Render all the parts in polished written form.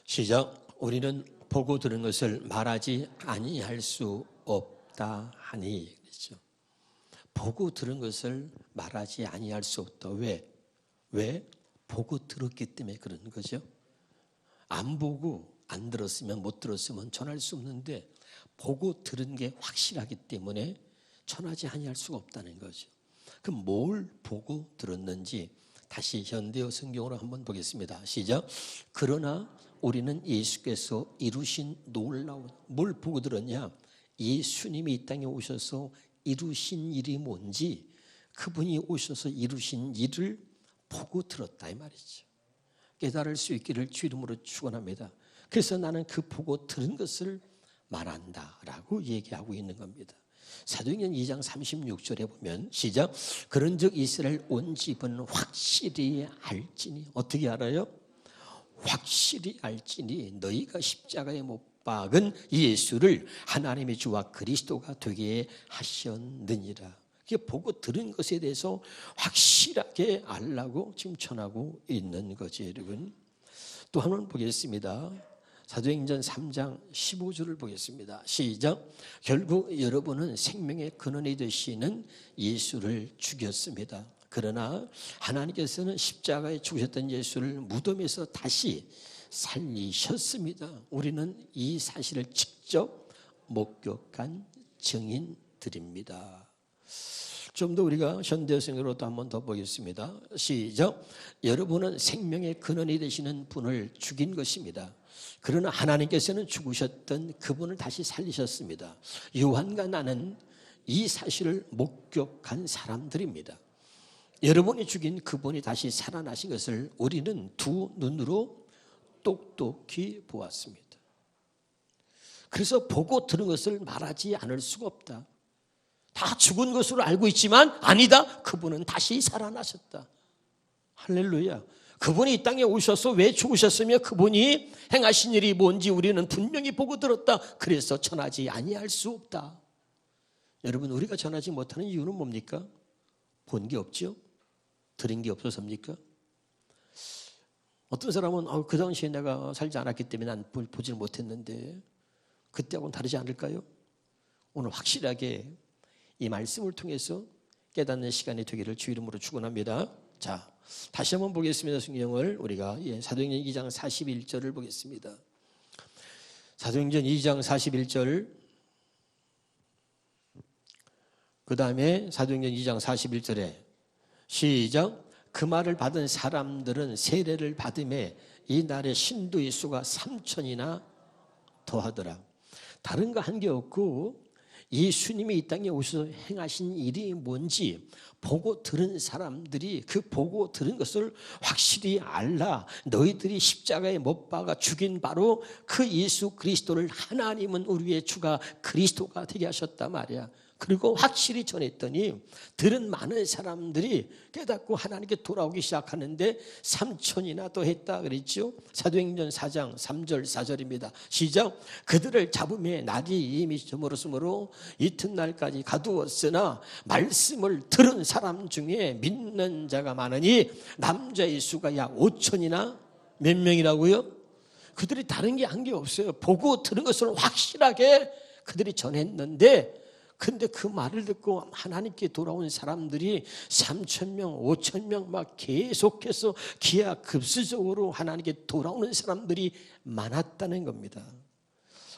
시작. 우리는 보고 들은 것을 말하지 아니할 수 없다 하니. 그렇죠. 보고 들은 것을 말하지 아니할 수 없다. 왜? 보고 들었기 때문에 그런 거죠. 안 보고 안 들었으면, 못 들었으면 전할 수 없는데 보고 들은 게 확실하기 때문에 전하지 아니할 수가 없다는 거죠. 그럼 뭘 보고 들었는지 다시 현대어 성경으로 한번 보겠습니다. 시작. 그러나 우리는 예수께서 이루신 놀라운, 뭘 보고 들었냐? 예수님이 이 땅에 오셔서 이루신 일이 뭔지, 그분이 오셔서 이루신 일을 보고 들었다 이 말이죠. 깨달을 수 있기를 주 이름으로 축원합니다. 그래서 나는 그 보고 들은 것을 말한다라고 얘기하고 있는 겁니다. 사도행전 2장 36절에 보면 시작. 그런즉 이스라엘 온 집은 확실히 알지니. 어떻게 알아요? 확실히 알지니 너희가 십자가에 못 박은 예수를 하나님의 주와 그리스도가 되게 하셨느니라. 이게 보고 들은 것에 대해서 확실하게 알라고 지금 전하고 있는 거지, 여러분. 또 한번 보겠습니다. 사도행전 3장 15절을 보겠습니다. 시작. 결국 여러분은 생명의 근원이 되시는 예수를 죽였습니다. 그러나 하나님께서는 십자가에 죽으셨던 예수를 무덤에서 다시 살리셨습니다. 우리는 이 사실을 직접 목격한 증인들입니다. 좀 더 우리가 현대성으로 또 한 번 더 보겠습니다. 시작. 여러분은 생명의 근원이 되시는 분을 죽인 것입니다. 그러나 하나님께서는 죽으셨던 그분을 다시 살리셨습니다. 요한과 나는 이 사실을 목격한 사람들입니다. 여러분이 죽인 그분이 다시 살아나신 것을 우리는 두 눈으로 똑똑히 보았습니다. 그래서 보고 들은 것을 말하지 않을 수가 없다. 다 죽은 것으로 알고 있지만 아니다. 그분은 다시 살아나셨다. 할렐루야. 그분이 이 땅에 오셔서 왜 죽으셨으며 그분이 행하신 일이 뭔지 우리는 분명히 보고 들었다. 그래서 전하지 아니할 수 없다. 여러분, 우리가 전하지 못하는 이유는 뭡니까? 본 게 없죠? 들은 게 없어서입니까? 어떤 사람은 그 당시에 내가 살지 않았기 때문에 난 보질 못했는데, 그때하고는 다르지 않을까요? 오늘 확실하게 이 말씀을 통해서 깨닫는 시간이 되기를 주 이름으로 축원합니다. 자, 다시 한번 보겠습니다. 성경을 우리가 사도행전 2장 41절을 보겠습니다. 사도행전 2장 41절, 그 다음에 사도행전 2장 41절에 시작. 그 말을 받은 사람들은 세례를 받음에 이 날의 신도의 수가 3,000이나 더하더라. 다른 거 한 게 없고 예수님이 이 땅에 오셔서 행하신 일이 뭔지 보고 들은 사람들이 그 보고 들은 것을 확실히 알라. 너희들이 십자가에 못 박아 죽인 바로 그 예수 그리스도를 하나님은 우리의 주가 그리스도가 되게 하셨단 말이야. 그리고 확실히 전했더니 들은 많은 사람들이 깨닫고 하나님께 돌아오기 시작하는데 3,000이나 또 했다 그랬죠. 사도행전 4장 3절 4절입니다. 시작. 그들을 잡음에 날이 이미 저물었으므로 이튿날까지 가두었으나 말씀을 들은 사람 중에 믿는 자가 많으니 남자의 수가 약 5,000이나 몇 명이라고요? 그들이 다른 게 한 게 없어요. 보고 들은 것을 확실하게 그들이 전했는데, 근데 그 말을 듣고 하나님께 돌아온 사람들이 3,000명, 5,000명 막 계속해서 기하급수적으로 하나님께 돌아오는 사람들이 많았다는 겁니다.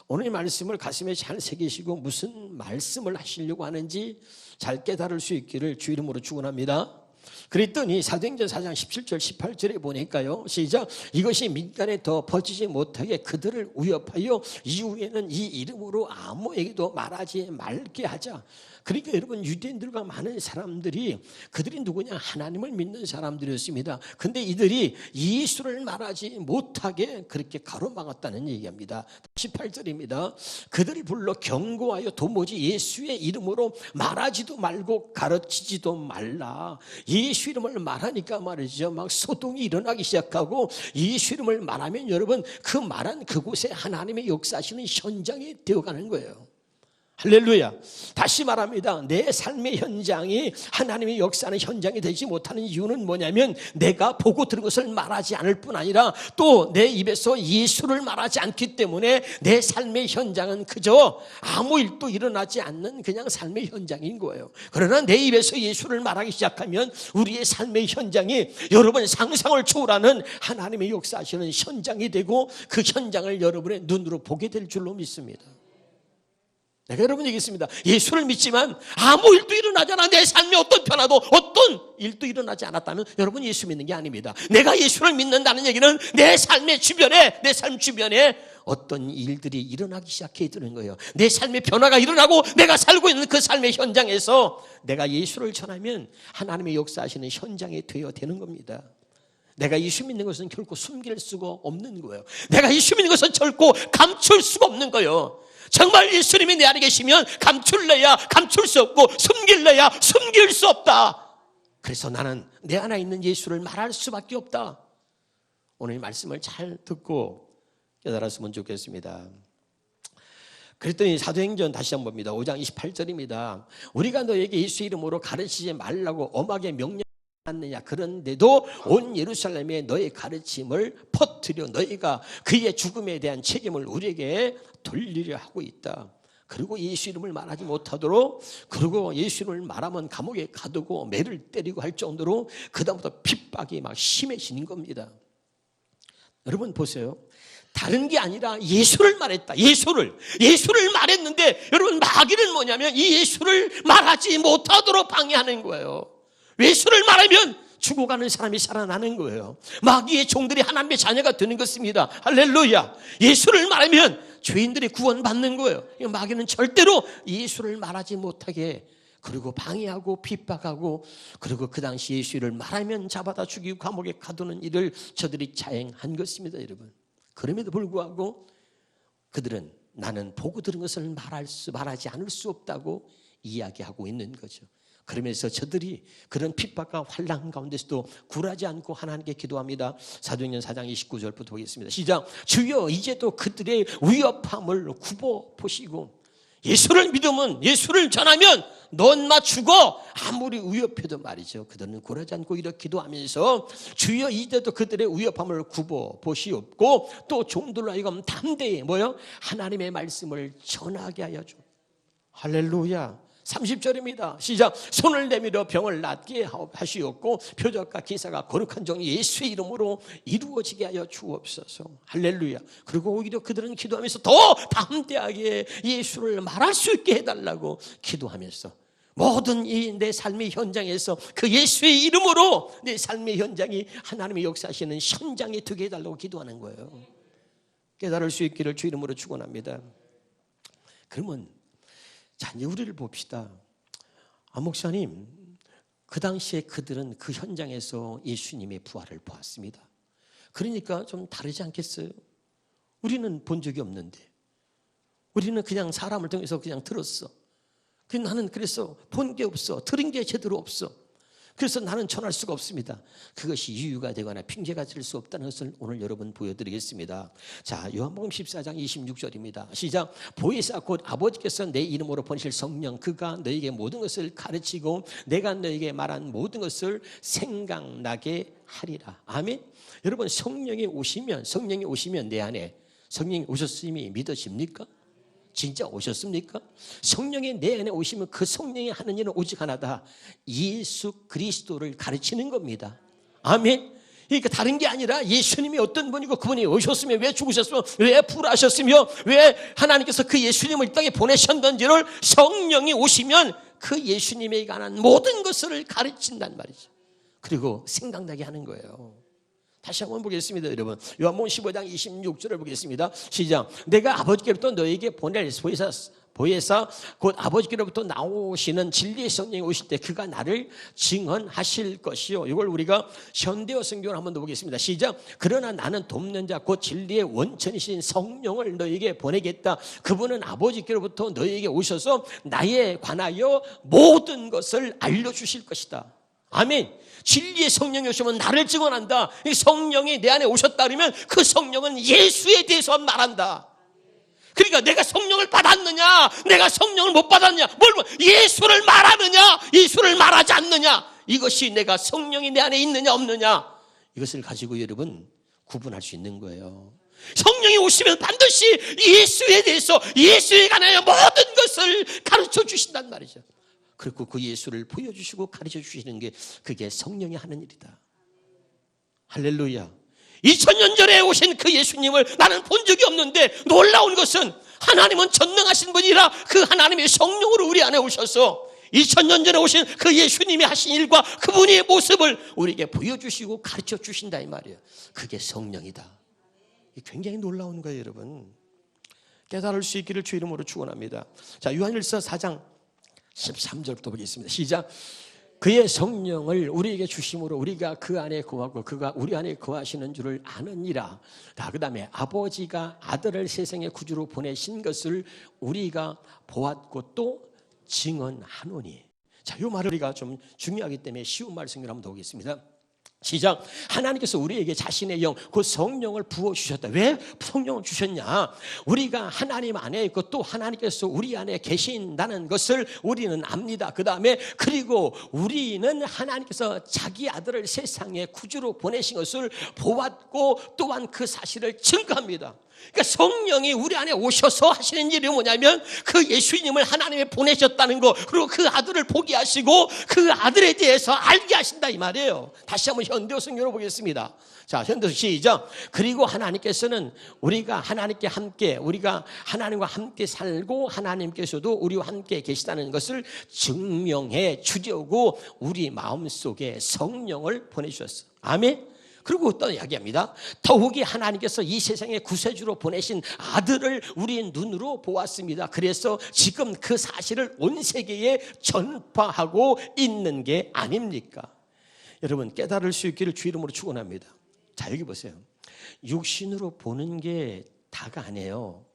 오늘 이 말씀을 가슴에 잘 새기시고 무슨 말씀을 하시려고 하는지 잘 깨달을 수 있기를 주 이름으로 축원합니다. 그랬더니 사도행전 4장 17절 18절에 보니까요. 시작. 이것이 민간에 더 퍼지지 못하게 그들을 위협하여 이후에는 이 이름으로 아무에게도 말하지 말게 하자. 그러니까 여러분, 유대인들과 많은 사람들이 그들이 누구냐? 하나님을 믿는 사람들이었습니다. 근데 이들이 예수를 말하지 못하게 그렇게 가로막았다는 얘기합니다. 18절입니다. 그들을 불러 경고하여 도무지 예수의 이름으로 말하지도 말고 가르치지도 말라. 예수 이름을 말하니까 말이죠, 막 소동이 일어나기 시작하고, 예수 이름을 말하면 여러분 그 말한 그곳에 하나님의 역사하시는 현장이 되어가는 거예요. 할렐루야. 다시 말합니다. 내 삶의 현장이 하나님의 역사하는 현장이 되지 못하는 이유는 뭐냐면 내가 보고 들은 것을 말하지 않을 뿐 아니라 또 내 입에서 예수를 말하지 않기 때문에 내 삶의 현장은 그저 아무 일도 일어나지 않는 그냥 삶의 현장인 거예요. 그러나 내 입에서 예수를 말하기 시작하면 우리의 삶의 현장이 여러분 상상을 초월하는 하나님의 역사하시는 현장이 되고 그 현장을 여러분의 눈으로 보게 될 줄로 믿습니다. 내가 여러분 얘기했습니다. 예수를 믿지만 아무 일도 일어나지 않아. 내 삶에 어떤 변화도 어떤 일도 일어나지 않았다면 여러분 예수 믿는 게 아닙니다. 내가 예수를 믿는다는 얘기는 내 삶의 주변에, 내 삶 주변에 어떤 일들이 일어나기 시작해 드는 거예요. 내 삶의 변화가 일어나고 내가 살고 있는 그 삶의 현장에서 내가 예수를 전하면 하나님의 역사하시는 현장이 되어 되는 겁니다. 내가 예수 믿는 것은 결코 숨길 수가 없는 거예요. 내가 예수 믿는 것은 결코 감출 수가 없는 거예요. 정말 예수님이 내 안에 계시면 감출래야 감출 수 없고 숨길래야 숨길 수 없다. 그래서 나는 내 안에 있는 예수를 말할 수밖에 없다. 오늘 이 말씀을 잘 듣고 깨달았으면 좋겠습니다. 그랬더니 사도행전 다시 한번 봅니다. 5장 28절입니다. 우리가 너에게 예수 이름으로 가르치지 말라고 엄하게 명령하느냐. 그런데도 온 예루살렘에 너의 가르침을 퍼뜨려 너희가 그의 죽음에 대한 책임을 우리에게 돌리려 하고 있다. 그리고 예수 이름을 말하지 못하도록, 그리고 예수 이름을 말하면 감옥에 가두고 매를 때리고 할 정도로 그다음부터 핍박이 막 심해지는 겁니다. 여러분 보세요. 다른 게 아니라 예수를 말했다. 예수를 말했는데 여러분 마귀는 뭐냐면 이 예수를 말하지 못하도록 방해하는 거예요. 예수를 말하면 죽어가는 사람이 살아나는 거예요. 마귀의 종들이 하나님의 자녀가 되는 것입니다. 할렐루야. 예수를 말하면 죄인들이 구원받는 거예요. 마귀는 절대로 예수를 말하지 못하게 그리고 방해하고 핍박하고 그리고 그 당시 예수를 말하면 잡아다 죽이고 감옥에 가두는 일을 저들이 자행한 것입니다. 여러분. 그럼에도 불구하고 그들은 나는 보고 들은 것을 말하지 않을 수 없다고 이야기하고 있는 거죠. 그러면서 저들이 그런 핍박과 환난 가운데서도 굴하지 않고 하나님께 기도합니다. 사도행전 4장 29절부터 보겠습니다. 시작. 주여 이제도 그들의 위협함을 굽어 보시고 예수를 믿으면 예수를 전하면 넌 나 죽어 아무리 위협해도 말이죠. 그들은 굴하지 않고 이렇게 기도하면서 주여 이제도 그들의 위협함을 굽어 보시옵고 또 종들로 하여금 담대히 하나님의 말씀을 전하게 하여 주. 할렐루야. 30절입니다. 시작. 손을 내밀어 병을 낫게 하시옵고 표적과 기사가 거룩한 종 예수의 이름으로 이루어지게 하여 주옵소서. 할렐루야. 그리고 오히려 그들은 기도하면서 더 담대하게 예수를 말할 수 있게 해달라고 기도하면서 모든 이 내 삶의 현장에서 그 예수의 이름으로 내 삶의 현장이 하나님의 역사하시는 현장이 되게 해달라고 기도하는 거예요. 깨달을 수 있기를 주 이름으로 축원합니다. 그러면 자, 이제 우리를 봅시다. 목사님, 그 당시에 그들은 그 현장에서 예수님의 부활을 보았습니다. 그러니까 좀 다르지 않겠어요? 우리는 본 적이 없는데, 우리는 그냥 사람을 통해서 그냥 들었어. 나는 그래서 본 게 없어. 들은 게 제대로 없어. 그래서 나는 전할 수가 없습니다. 그것이 이유가 되거나 핑계가 될 수 없다는 것을 오늘 여러분 보여드리겠습니다. 자, 요한복음 14장 26절입니다. 시작. 보혜사 곧 아버지께서 내 이름으로 보내실 성령 그가 너에게 모든 것을 가르치고 내가 너에게 말한 모든 것을 생각나게 하리라. 아멘. 여러분 성령이 오시면 내 안에 성령이 오셨음이 믿어집니까? 진짜 오셨습니까? 성령이 내 안에 오시면 그 성령이 하는 일은 오직 하나다. 예수 그리스도를 가르치는 겁니다. 아멘. 그러니까 다른 게 아니라 예수님이 어떤 분이고 그분이 오셨으며 왜 죽으셨으며 왜 부활하셨으며 왜 하나님께서 그 예수님을 이 땅에 보내셨는지를 성령이 오시면 그 예수님에 관한 모든 것을 가르친단 말이죠. 그리고 생각나게 하는 거예요. 다시 한번 보겠습니다, 여러분. 요한복음 15장 26절을 보겠습니다. 시작. 내가 아버지께로부터 너에게 보낼 보혜사 곧 아버지께로부터 나오시는 진리의 성령이 오실 때 그가 나를 증언하실 것이요. 이걸 우리가 현대어 성경을 한번 더 보겠습니다. 시작. 그러나 나는 돕는 자 곧 진리의 원천이신 성령을 너에게 보내겠다. 그분은 아버지께로부터 너에게 오셔서 나에 관하여 모든 것을 알려주실 것이다. 아멘. 진리의 성령이 오시면 나를 증언한다. 이 성령이 내 안에 오셨다 그러면 그 성령은 예수에 대해서 말한다. 그러니까 내가 성령을 받았느냐, 내가 성령을 못 받았느냐, 예수를 말하느냐, 예수를 말하지 않느냐, 이것이 내가 성령이 내 안에 있느냐 없느냐, 이것을 가지고 여러분 구분할 수 있는 거예요. 성령이 오시면 반드시 예수에 대해서, 예수에 관하여 모든 것을 가르쳐 주신단 말이죠. 그리고 그 예수를 보여주시고 가르쳐 주시는 게, 그게 성령이 하는 일이다. 할렐루야. 2000년 전에 오신 그 예수님을 나는 본 적이 없는데, 놀라운 것은 하나님은 전능하신 분이라 그 하나님의 성령으로 우리 안에 오셔서 2000년 전에 오신 그 예수님이 하신 일과 그분의 모습을 우리에게 보여주시고 가르쳐 주신다 이 말이에요. 그게 성령이다. 굉장히 놀라운 거예요, 여러분. 깨달을 수 있기를 주 이름으로 축원합니다. 자, 요한일서 4장 13절부터 보겠습니다. 시작. 그의 성령을 우리에게 주심으로 우리가 그 안에 거하고 그가 우리 안에 거하시는 줄을 아느니라. 그 다음에 아버지가 아들을 세상의 구주로 보내신 것을 우리가 보았고 또 증언하노니. 자, 이 말을 우리가 좀 중요하기 때문에 쉬운 말씀을 한번 더 보겠습니다. 시작. 하나님께서 우리에게 자신의 영, 그 성령을 부어주셨다. 왜 성령을 주셨냐? 우리가 하나님 안에 있고 또 하나님께서 우리 안에 계신다는 것을 우리는 압니다. 그 다음에 그리고 우리는 하나님께서 자기 아들을 세상에 구주로 보내신 것을 보았고 또한 그 사실을 증거합니다. 그러니까 성령이 우리 안에 오셔서 하시는 일이 뭐냐면, 그 예수님을 하나님이 보내셨다는 거, 그리고 그 아들을 보게 하시고 그 아들에 대해서 알게 하신다 이 말이에요. 다시 한번 현대어 성경으로 보겠습니다. 자, 현대어 시작. 그리고 하나님께서는 우리가 하나님께 함께, 우리가 하나님과 함께 살고 하나님께서도 우리와 함께 계시다는 것을 증명해 주려고 우리 마음속에 성령을 보내주셨어. 아멘. 그리고 또 이야기합니다. 더욱이 하나님께서 이 세상의 구세주로 보내신 아들을 우리의 눈으로 보았습니다. 그래서 지금 그 사실을 온 세계에 전파하고 있는 게 아닙니까? 여러분, 깨달을 수 있기를 주 이름으로 축원합니다. 자, 여기 보세요. 육신으로 보는 게 다가 아니에요.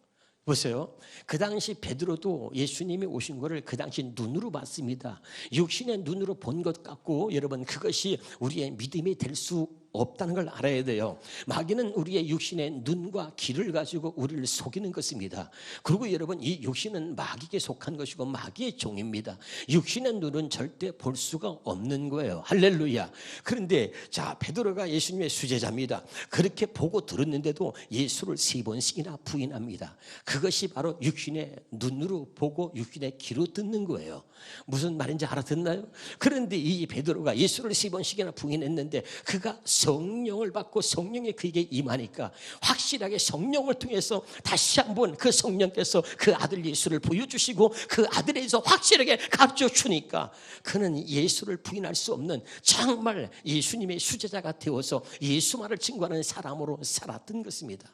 보세요. 그 당시 베드로도 예수님이 오신 거를 그 당시 눈으로 봤습니다. 육신의 눈으로 본 것 같고, 여러분, 그것이 우리의 믿음이 될 수 없다는 걸 알아야 돼요. 마귀는 우리의 육신의 눈과 귀를 가지고 우리를 속이는 것입니다. 그리고 여러분, 이 육신은 마귀에게 속한 것이고 마귀의 종입니다. 육신의 눈은 절대 볼 수가 없는 거예요. 할렐루야. 그런데 자, 베드로가 예수님의 수제자입니다. 그렇게 보고 들었는데도 예수를 3번씩이나 부인합니다. 그것이 바로 육신의 눈으로 보고 육신의 귀로 듣는 거예요. 무슨 말인지 알아듣나요? 그런데 이 베드로가 예수를 3번씩이나 부인했는데 그가 성령을 받고 성령이 그에게 임하니까 확실하게 성령을 통해서 다시 한번 그 성령께서 그 아들 예수를 보여주시고 그 아들에 대해서 확실하게 가르쳐 주니까 그는 예수를 부인할 수 없는 정말 예수님의 수제자가 되어서 예수만을 증거하는 사람으로 살았던 것입니다.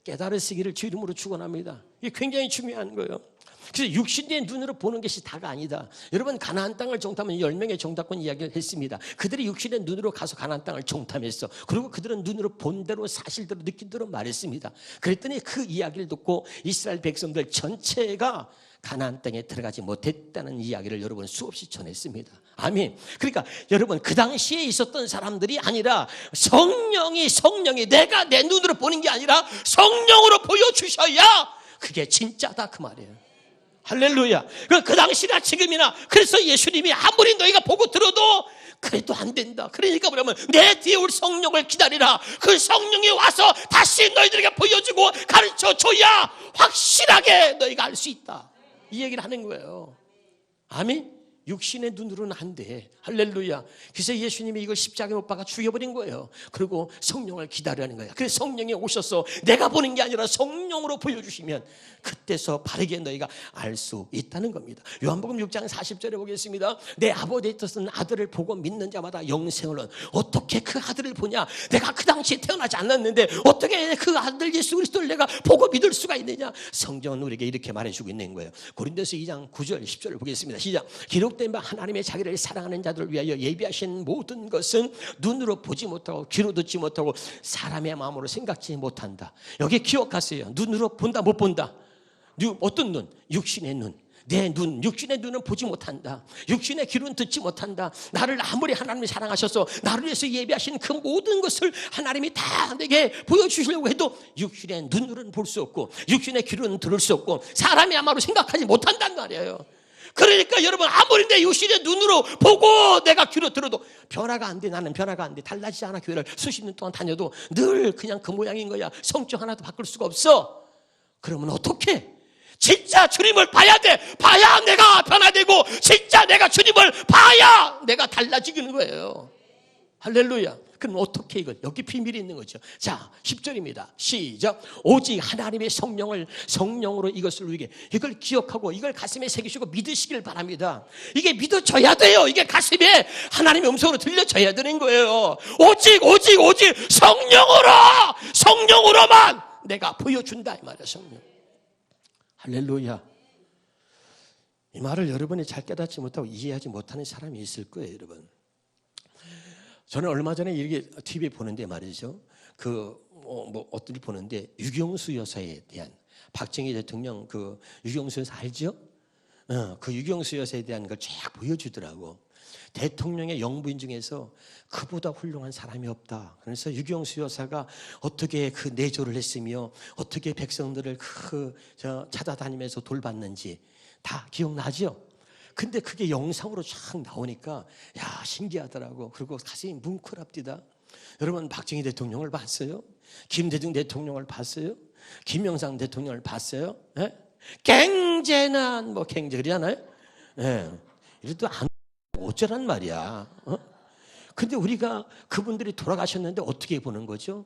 깨달으시기를 주 이름으로 축원합니다. 이게 굉장히 중요한 거예요. 그래서 육신의 눈으로 보는 것이 다가 아니다. 여러분, 가나안 땅을 정탐하면 10명의 정탐꾼 이야기를 했습니다. 그들이 육신의 눈으로 가서 가나안 땅을 정탐했어. 그리고 그들은 눈으로 본 대로 사실대로 느낀 대로 말했습니다. 그랬더니 그 이야기를 듣고 이스라엘 백성들 전체가 가나안 땅에 들어가지 못했다는 이야기를 여러분 수없이 전했습니다. 아멘. 그러니까 여러분, 그 당시에 있었던 사람들이 아니라 성령이 내가 내 눈으로 보는 게 아니라 성령으로 보여주셔야 그게 진짜다 그 말이에요. 할렐루야. 그 당시나 지금이나 그래서 예수님이 아무리 너희가 보고 들어도 그래도 안 된다. 그러니까 뭐냐면 내 뒤에 올 성령을 기다리라. 그 성령이 와서 다시 너희들에게 보여주고 가르쳐줘야 확실하게 너희가 알 수 있다. 이 얘기를 하는 거예요. 아멘. 육신의 눈으로는 안 돼. 할렐루야. 그래서 예수님이 이걸 십자가에 못 박아 죽여버린 거예요. 그리고 성령을 기다리는 거예요. 그래서 성령이 오셔서 내가 보는 게 아니라 성령으로 보여주시면 그때서 바르게 너희가 알 수 있다는 겁니다. 요한복음 6장 40절에 보겠습니다. 내 아버지의 뜻은 아들을 보고 믿는 자마다 영생을 얻는. 어떻게 그 아들을 보냐? 내가 그 당시에 태어나지 않았는데 어떻게 그 아들 예수 그리스도를 내가 보고 믿을 수가 있느냐? 성경은 우리에게 이렇게 말해주고 있는 거예요. 고린도서 2장 9절 10절을 보겠습니다. 시작. 기록된 바 하나님의 자기를 사랑하는 자들을 위하여 예비하신 모든 것은 눈으로 보지 못하고 귀로 듣지 못하고 사람의 마음으로 생각지 못한다. 여기 기억하세요. 눈으로 본다 못 본다. 어떤 눈? 육신의 눈. 내 눈, 육신의 눈은 보지 못한다. 육신의 귀는 듣지 못한다. 나를 아무리 하나님이 사랑하셔서 나를 위해서 예비하신 그 모든 것을 하나님이 다 내게 보여주시려고 해도 육신의 눈으로는 볼 수 없고 육신의 귀로는 들을 수 없고 사람이 아마도 생각하지 못한단 말이에요. 그러니까 여러분, 아무리 내 육신의 눈으로 보고 내가 귀로 들어도 변화가 안 돼. 나는 변화가 안 돼. 달라지지 않아. 교회를 수십 년 동안 다녀도 늘 그냥 그 모양인 거야. 성격 하나도 바꿀 수가 없어. 그러면 어떡해? 진짜 주님을 봐야 돼. 봐야 내가 변화되고 진짜 내가 주님을 봐야 내가 달라지는 거예요. 할렐루야. 그럼 어떻게 이걸? 여기 비밀이 있는 거죠. 자, 10절입니다. 시작. 오직 하나님의 성령으로 이것을 누리게. 이걸 기억하고 이걸 가슴에 새기시고 믿으시길 바랍니다. 이게 믿어져야 돼요. 이게 가슴에 하나님의 음성으로 들려져야 되는 거예요. 오직 성령으로만 내가 보여준다 이 말이야. 성령. 할렐루야. 이 말을 여러분이 잘 깨닫지 못하고 이해하지 못하는 사람이 있을 거예요, 여러분. 저는 얼마 전에 이렇게 TV에 보는데 말이죠. 어떤 보는데 유경수 여사에 대한 박정희 대통령 그 유경수 여사 알죠? 그 유경수 여사에 대한 걸 쫙 보여주더라고. 대통령의 영부인 중에서 그보다 훌륭한 사람이 없다. 그래서 유경수 여사가 어떻게 그 내조를 했으며 어떻게 백성들을 찾아다니면서 돌봤는지 다 기억나죠? 근데 그게 영상으로 쫙 나오니까 야, 신기하더라고. 그리고 가슴이 뭉클합디다. 여러분, 박정희 대통령을 봤어요? 김대중 대통령을 봤어요? 김영삼 대통령을 봤어요? 예? 갱제난 갱제 그러잖아요? 예. 이래도 안 어쩌란 말이야. 근데 우리가 그분들이 돌아가셨는데 어떻게 보는 거죠?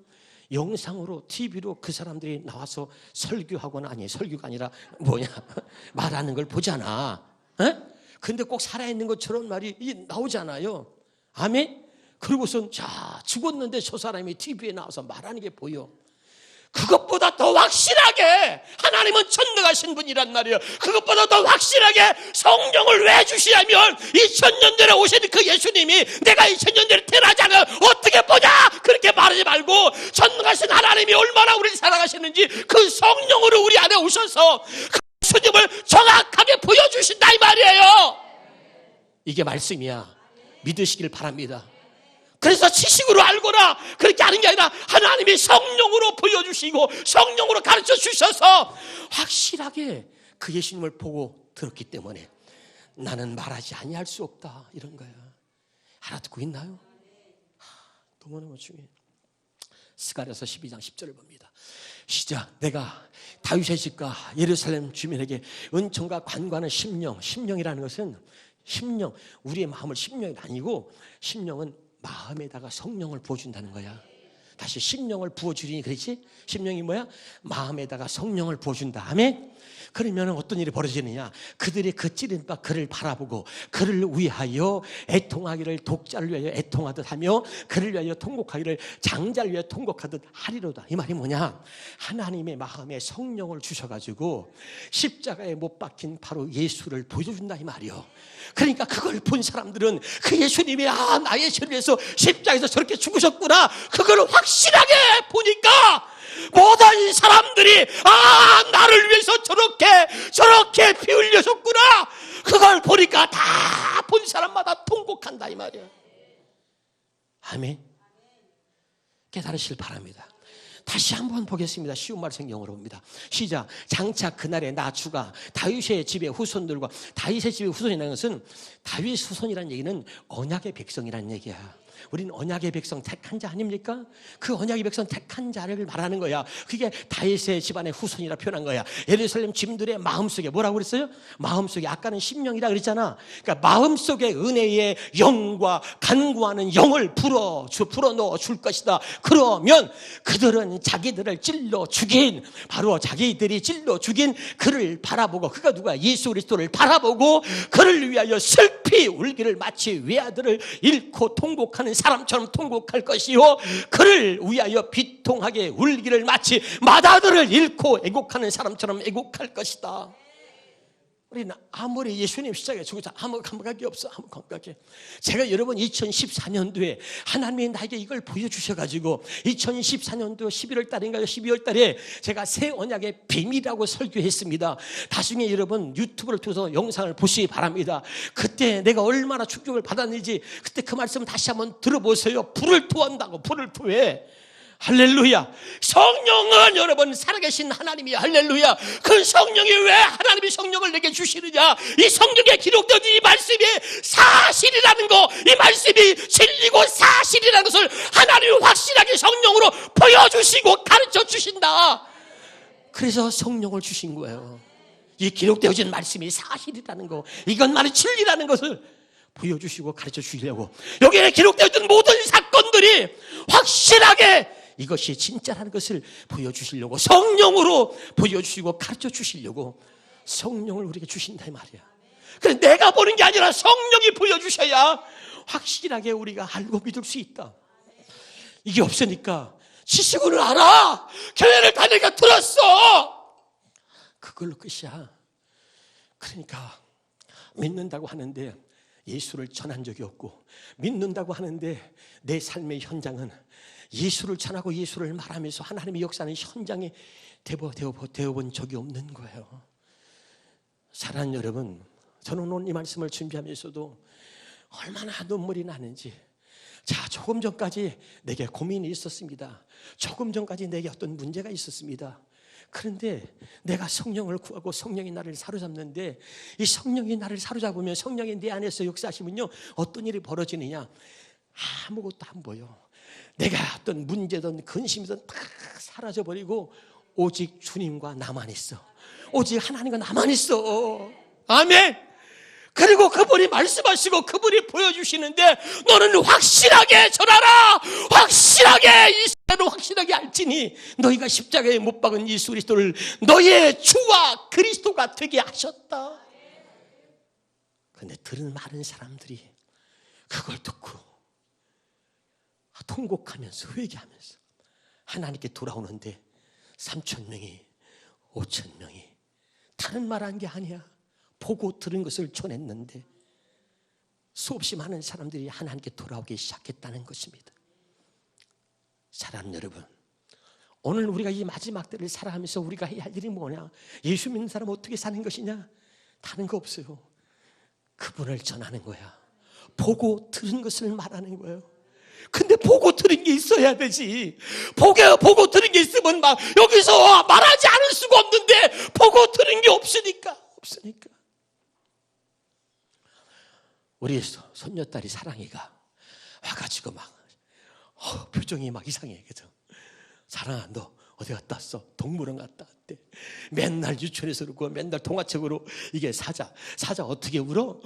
영상으로 TV로 그 사람들이 나와서 설교하거나 설교가 아니라 말하는 걸 보잖아. 예? 근데 꼭 살아있는 것처럼 말이 나오잖아요. 아멘? 그리고선 죽었는데 저 사람이 TV에 나와서 말하는 게 보여. 그것보다 더 확실하게 하나님은 전능하신 분이란 말이에요. 그것보다 더 확실하게 성령을 왜 주시냐면 2000년 전에 오신 그 예수님이 내가 2000년 전에 태어나지 않아 어떻게 보냐 그렇게 말하지 말고 전능하신 하나님이 얼마나 우리를 사랑하시는지 그 성령으로 우리 안에 오셔서 그 예수님을 정확하게 보여주신다 이 말이에요. 이게 말씀이야. 믿으시길 바랍니다. 그래서 지식으로 알거나 그렇게 하는 게 아니라 하나님이 성령으로 보여주시고 성령으로 가르쳐 주셔서 확실하게 그 예수님을 보고 들었기 때문에 나는 말하지 아니할 수 없다 이런 거야. 알아듣고 있나요? 너무너무 중요해. 스가랴서 12장 10절을 봅니다. 시작. 내가 다윗의 집과 예루살렘 주민에게 은총과 관관은 심령이라는 것은 심령, 우리의 마음을 심령이 아니고 심령은 마음에다가 성령을 부어준다는 거야. 다시 심령을 부어주리니 그렇지? 심령이 뭐야? 마음에다가 성령을 부어준다. 아멘? 그러면 어떤 일이 벌어지느냐? 그들이 그 찌른 바 그를 바라보고 그를 위하여 애통하기를 독자를 위하여 애통하듯 하며 그를 위하여 통곡하기를 장자를 위하여 통곡하듯 하리로다. 이 말이 뭐냐? 하나님의 마음에 성령을 주셔가지고 십자가에 못 박힌 바로 예수를 보여준다 이 말이요. 그러니까 그걸 본 사람들은 그 예수님이 나의 죄를 위해서 십자가에서 저렇게 죽으셨구나 그걸 확실하게 보니까 모든 사람들이 나를 위해서 저렇게 피 흘려줬구나 그걸 보니까 다 본 사람마다 통곡한다 이 말이야. 아멘. 깨달으시길 바랍니다. 다시 한번 보겠습니다. 쉬운 말씀 영어로 봅니다. 시작. 장차 그날에 나 주가 다윗의 집의 후손들과 다윗의 집의 후손이라는 것은 다윗 후손이라는 얘기는 언약의 백성이라는 얘기야. 우리는 언약의 백성 택한 자 아닙니까? 그 언약의 백성 택한 자를 말하는 거야. 그게 다윗의 집안의 후손이라 표현한 거야. 예루살렘 주민들의 마음속에 뭐라고 그랬어요? 마음속에 아까는 심령이라 그랬잖아. 그러니까 마음속에 은혜의 영과 간구하는 영을 불어넣어 줄 것이다. 그러면 그들은 자기들을 찔러 죽인 바로 자기들이 찔러 죽인 그를 바라보고 그가 누가 예수 그리스도를 바라보고 그를 위하여 슬피 울기를 마치 외아들을 잃고 통곡하는 사람처럼 통곡할 것이요 그를 위하여 비통하게 울기를 마치 맏아들을 잃고 애곡하는 사람처럼 애곡할 것이다. 우리는 아무리 예수님 십자가에 죽어서 아무 감각이 없어. 아무 감각이. 제가 여러분 2014년도에 하나님이 나에게 이걸 보여주셔가지고 2014년도 11월 달인가요? 12월 달에 제가 새 언약의 비밀이라고 설교했습니다. 나중에 여러분 유튜브를 통해서 영상을 보시기 바랍니다. 그때 내가 얼마나 충격을 받았는지 그때 그 말씀 다시 한번 들어보세요. 불을 토한다고. 불을 토해. 할렐루야. 성령은 여러분 살아계신 하나님이야. 할렐루야. 그 성령이 왜 하나님이 성령을 내게 주시느냐, 이 성경에 기록된 이 말씀이 사실이라는 거, 이 말씀이 진리고 사실이라는 것을 하나님이 확실하게 성령으로 보여주시고 가르쳐 주신다. 그래서 성령을 주신 거예요. 이 기록되어진 말씀이 사실이라는 거, 이것만이 진리라는 것을 보여주시고 가르쳐 주시려고, 여기에 기록되어진 모든 사건들이 확실하게 이것이 진짜라는 것을 보여주시려고, 성령으로 보여주시고 가르쳐 주시려고 성령을 우리에게 주신다 이 말이야. 그래서 내가 보는 게 아니라 성령이 보여주셔야 확실하게 우리가 알고 믿을 수 있다. 이게 없으니까 지식을 알아, 교회를 다니까 들었어, 그걸로 끝이야. 그러니까 믿는다고 하는데 예수를 전한 적이 없고, 믿는다고 하는데 내 삶의 현장은 예수를 전하고 예수를 말하면서 하나님의 역사는 현장에 되어본 적이 없는 거예요. 사랑하는 여러분, 저는 오늘 이 말씀을 준비하면서도 얼마나 눈물이 나는지. 자, 조금 전까지 내게 고민이 있었습니다. 조금 전까지 내게 어떤 문제가 있었습니다. 그런데 내가 성령을 구하고 성령이 나를 사로잡는데, 이 성령이 나를 사로잡으면, 성령이 내 안에서 역사하시면요, 어떤 일이 벌어지느냐, 아무것도 안 보여. 내가 어떤 문제든 근심이든 다 사라져버리고 오직 주님과 나만 있어. 오직 하나님과 나만 있어. 아멘. 그리고 그분이 말씀하시고 그분이 보여주시는데, 너는 확실하게 전하라. 확실하게, 이 사람은 확실하게 알지니 너희가 십자가에 못 박은 예수 그리스도를 너희의 주와 그리스도가 되게 하셨다. 그런데 들은 많은 사람들이 그걸 듣고 통곡하면서 회개하면서 하나님께 돌아오는데 3,000명이 5,000명이 다른 말 한 게 아니야. 보고 들은 것을 전했는데 수없이 많은 사람들이 하나님께 돌아오기 시작했다는 것입니다. 사랑하는 여러분, 오늘 우리가 이 마지막 때를 살아가면서 우리가 해야 할 일이 뭐냐? 예수 믿는 사람 어떻게 사는 것이냐? 다른 거 없어요. 그분을 전하는 거야. 보고 들은 것을 말하는 거예요. 근데 보고 들은 게 있어야 되지. 보고 들은 게 있으면 막 여기서 말하지 않을 수가 없는데, 보고 들은 게 없으니까. 우리 손녀딸이 사랑이가 와가지고 막 표정이 막 이상해. 그죠? 사랑아, 너 어디 갔다 왔어? 동물원 갔다 왔대. 맨날 유치원에서 그러고 맨날 동화책으로 이게 사자 어떻게 울어?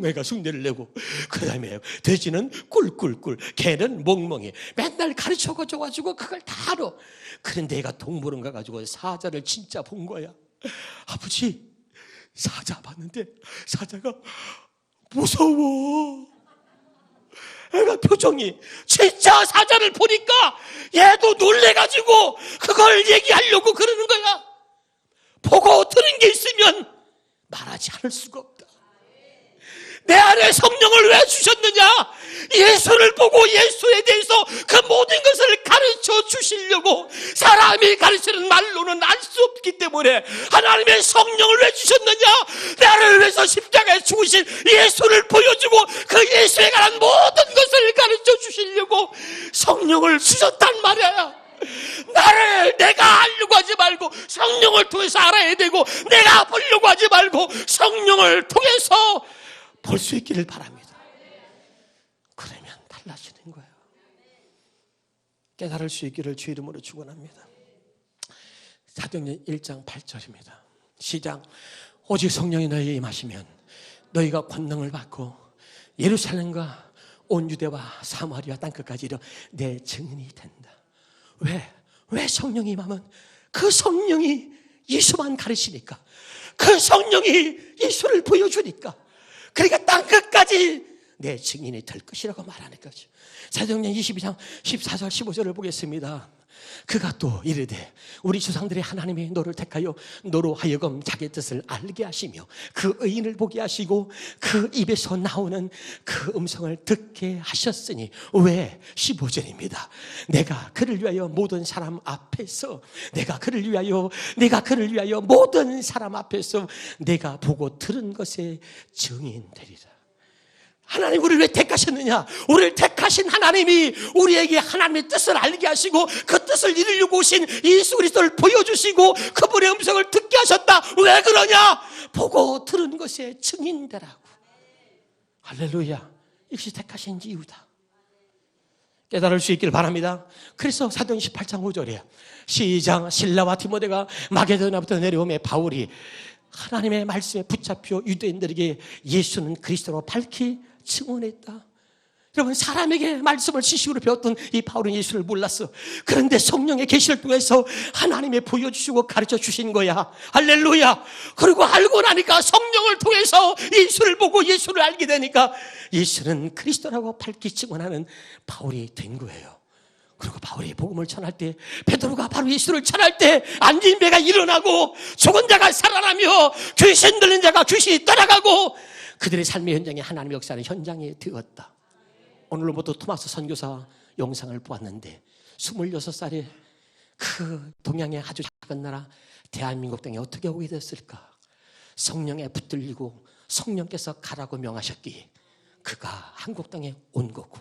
애가 숭대를 내고, 그 다음에 돼지는 꿀꿀꿀, 개는 멍멍이, 맨날 가르쳐가지고 그걸 다 알아. 그런데 애가 동물원 가가지고 사자를 진짜 본 거야. 아버지, 사자 봤는데 사자가 무서워. 애가 표정이, 진짜 사자를 보니까 얘도 놀래가지고 그걸 얘기하려고 그러는 거야. 보고 들은 게 있으면 말하지 않을 수가 없다. 내 안에 성령을 왜 주셨느냐? 예수를 보고 예수에 대해서 그 모든 것을 가르쳐 주시려고. 사람이 가르치는 말로는 알 수 없기 때문에 하나님의 성령을 왜 주셨느냐? 나를 위해서 십자가에 죽으신 예수를 보여주고 그 예수에 관한 모든 것을 가르쳐 주시려고 성령을 주셨단 말이야. 나를 내가 알려고 하지 말고 성령을 통해서 알아야 되고, 내가 보려고 하지 말고 성령을 통해서 볼 수 있기를 바랍니다. 그러면 달라지는 거예요. 깨달을 수 있기를 주 이름으로 축원합니다. 사도행전 1장 8절입니다. 시작. 오직 성령이 너희에게 임하시면 너희가 권능을 받고 예루살렘과 온 유대와 사마리아 땅끝까지 이르러 내 증인이 된다. 왜 성령이 임하면? 그 성령이 예수만 가르치니까, 그 성령이 예수를 보여주니까. 그러니까 땅끝까지 내 증인이 될 것이라고 말하는 거죠. 사도행전 22장 14절 15절을 보겠습니다. 그가 또 이르되 우리 조상들의 하나님이 너를 택하여 너로 하여금 자기 뜻을 알게 하시며 그 의인을 보게 하시고 그 입에서 나오는 그 음성을 듣게 하셨으니 왜? 15절입니다. 내가 그를 위하여 모든 사람 앞에서 내가 그를 위하여 모든 사람 앞에서 내가 보고 들은 것에 증인 되리라. 하나님 우리를 왜 택하셨느냐? 우리를 택하신 하나님이 우리에게 하나님의 뜻을 알게 하시고 그 뜻을 이루려고 오신 예수 그리스도를 보여주시고 그분의 음성을 듣게 하셨다. 왜 그러냐? 보고 들은 것에 증인되라고. 할렐루야. 이것이 택하신 이유다. 깨달을 수 있기를 바랍니다. 그래서 사도행전 18장 5절에 시작. 실라와 디모데가 마게도냐부터 내려오매 바울이 하나님의 말씀에 붙잡혀 유대인들에게 예수는 그리스도로 밝히 증언했다. 여러분, 사람에게 말씀을 지식으로 배웠던 이 바울은 예수를 몰랐어. 그런데 성령의 계시를 통해서 하나님이 보여주시고 가르쳐 주신 거야. 할렐루야. 그리고 알고 나니까 성령을 통해서 예수를 보고 예수를 알게 되니까 예수는 그리스도라고 밝히 증언하는 바울이 된 거예요. 그리고 바울이 복음을 전할 때, 베드로가 바로 예수를 전할 때 앉은 배가 일어나고 죽은 자가 살아나며 귀신 들린 자가 귀신이 떠나가고 그들의 삶의 현장에 하나님의 역사는 현장이 되었다. 오늘로부터 토마스 선교사 영상을 보았는데 26살에 그 동양의 아주 작은 나라 대한민국 땅에 어떻게 오게 됐을까? 성령에 붙들리고 성령께서 가라고 명하셨기에 그가 한국 땅에 온 거고,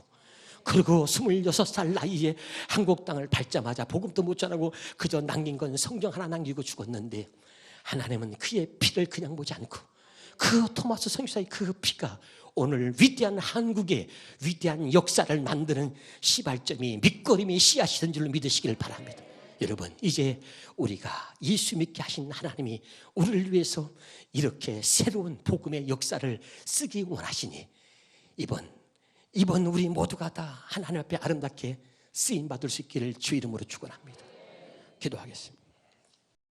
그리고 26살 나이에 한국 땅을 밟자마자 복음도 못 전하고 그저 남긴 건 성경 하나 남기고 죽었는데 하나님은 그의 피를 그냥 보지 않고 그 토마스 선교사의 그 피가 오늘 위대한 한국의 위대한 역사를 만드는 시발점이 밑거름이 씨앗이 된 줄로 믿으시기를 바랍니다. 여러분, 이제 우리가 예수 믿게 하신 하나님이 우리를 위해서 이렇게 새로운 복음의 역사를 쓰기 원하시니 이번 우리 모두가 다 하나님 앞에 아름답게 쓰임받을 수 있기를 주 이름으로 축원합니다. 기도하겠습니다.